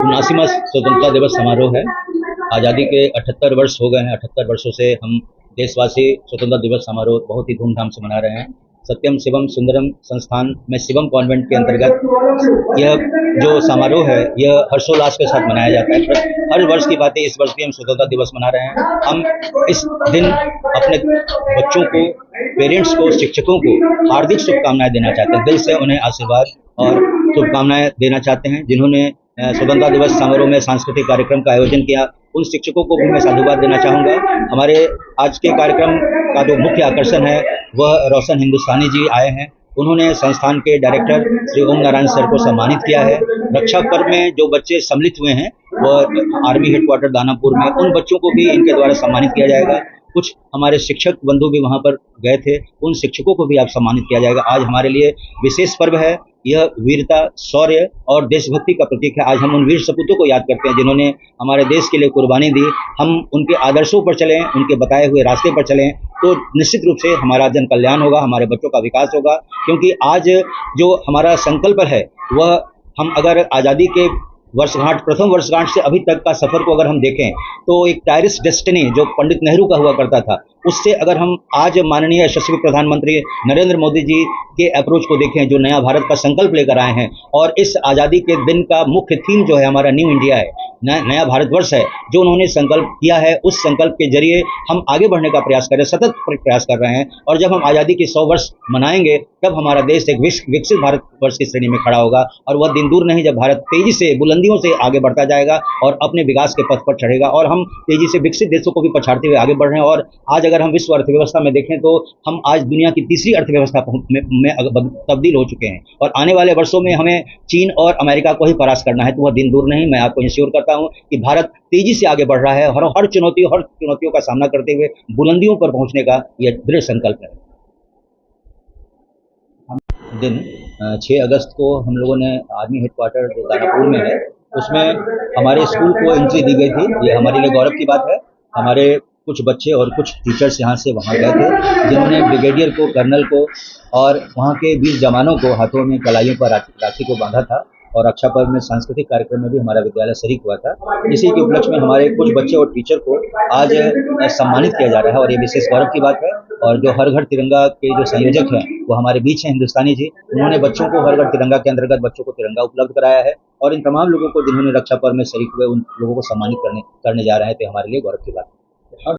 79वां स्वतंत्रता दिवस समारोह है। आज़ादी के 78 वर्ष हो गए हैं। 78 वर्षों से हम देशवासी स्वतंत्रता दिवस समारोह बहुत ही धूमधाम से मना रहे हैं। सत्यम शिवम सुंदरम संस्थान में शिवम कॉन्वेंट के अंतर्गत यह जो समारोह है यह हर्षोल्लास के साथ मनाया जाता है। हर वर्ष की बातें इस वर्ष भी हम स्वतंत्रता दिवस मना रहे हैं। हम इस दिन अपने बच्चों को, पेरेंट्स को, शिक्षकों को हार्दिक शुभकामनाएं देना चाहते हैं। दिल से उन्हें आशीर्वाद और शुभकामनाएं देना चाहते हैं जिन्होंने स्वतंत्रता दिवस समारोह में सांस्कृतिक कार्यक्रम का आयोजन किया। उन शिक्षकों को भी मैं साधुवाद देना चाहूँगा। हमारे आज के कार्यक्रम का जो मुख्य आकर्षण है वह रोशन हिंदुस्तानी जी आए हैं। उन्होंने संस्थान के डायरेक्टर श्री ओम नारायण सर को सम्मानित किया है। रक्षा पर्व में जो बच्चे सम्मिलित हुए हैं वह आर्मी हेडक्वार्टर दानापुर में, उन बच्चों को भी इनके द्वारा सम्मानित किया जाएगा। कुछ हमारे शिक्षक बंधु भी वहाँ पर गए थे, उन शिक्षकों को भी आप सम्मानित किया जाएगा। आज हमारे लिए विशेष पर्व है। यह वीरता, शौर्य और देशभक्ति का प्रतीक है। आज हम उन वीर सपूतों को याद करते हैं जिन्होंने हमारे देश के लिए कुर्बानी दी। हम उनके आदर्शों पर चलें, उनके बताए हुए रास्ते पर चलें तो निश्चित रूप से हमारा जन कल्याण होगा, हमारे बच्चों का विकास होगा। क्योंकि आज जो हमारा संकल्प है वह, हम अगर आज़ादी के वर्षगांठ, प्रथम वर्षगांठ से अभी तक का सफर को अगर हम देखें तो एक टायरिस्ट डेस्टिनी जो पंडित नेहरू का हुआ करता था, उससे अगर हम आज माननीय यशस्वी प्रधानमंत्री नरेंद्र मोदी जी के अप्रोच को देखें, जो नया भारत का संकल्प लेकर आए हैं, और इस आज़ादी के दिन का मुख्य थीम जो है हमारा न्यू इंडिया है, नया भारतवर्ष है, जो उन्होंने संकल्प किया है, उस संकल्प के जरिए हम आगे बढ़ने का प्रयास कर रहे हैं, सतत प्रयास कर रहे हैं। और जब हम आज़ादी के 100 वर्ष मनाएंगे तब हमारा देश एक विकसित भारतवर्ष की श्रेणी में खड़ा होगा। और वह दिन दूर नहीं जब भारत तेजी से, बुलंदियों से आगे बढ़ता जाएगा और अपने विकास के पथ पर चढ़ेगा। और हम तेजी से विकसित देशों को भी पछाड़ते हुए आगे बढ़ रहे हैं। और आज अगर हम विश्व अर्थव्यवस्था में देखें तो हम आज दुनिया की तीसरी अर्थव्यवस्था में तब्दील हो चुके हैं। और आने वाले वर्षों में हमें चीन और अमेरिका को ही परास्त करना है, तो वह दिन दूर नहीं। मैं आपको इंश्योर करता हूं कि भारत तेजी से आगे बढ़ रहा है। हर चुनौतियों का सामना करते हुए बुलंदियों पर पहुंचने का यह दृढ़ संकल्प है। दिन 6 अगस्त को हम लोगों ने आर्मी हेडक्वार्टर जो दानापुर में है उसमें हमारे स्कूल को एंट्री दी गई थी। ये हमारे लिए गौरव की बात है। हमारे कुछ बच्चे और कुछ टीचर्स यहाँ से वहाँ गए थे जिन्होंने ब्रिगेडियर को, कर्नल को और वहाँ के वीर जवानों को हाथों में कलाइयों पर राखी को बांधा था। और रक्षा पर्व में सांस्कृतिक कार्यक्रम में भी हमारा विद्यालय शरीक हुआ था। इसी के उपलक्ष्य में हमारे कुछ बच्चे और टीचर को आज सम्मानित किया जा रहा है और ये विशेष गौरव की बात है। और जो हर घर तिरंगा के जो संयोजक हैं वो हमारे बीच हैं, हिंदुस्तानी जी। उन्होंने बच्चों को हर घर तिरंगा के अंतर्गत बच्चों को तिरंगा उपलब्ध कराया है और इन तमाम लोगों को जिन्होंने रक्षा पर्व में शरीक हुए उन लोगों को सम्मानित करने जा रहे हैं। तो हमारे लिए गौरव की बात है।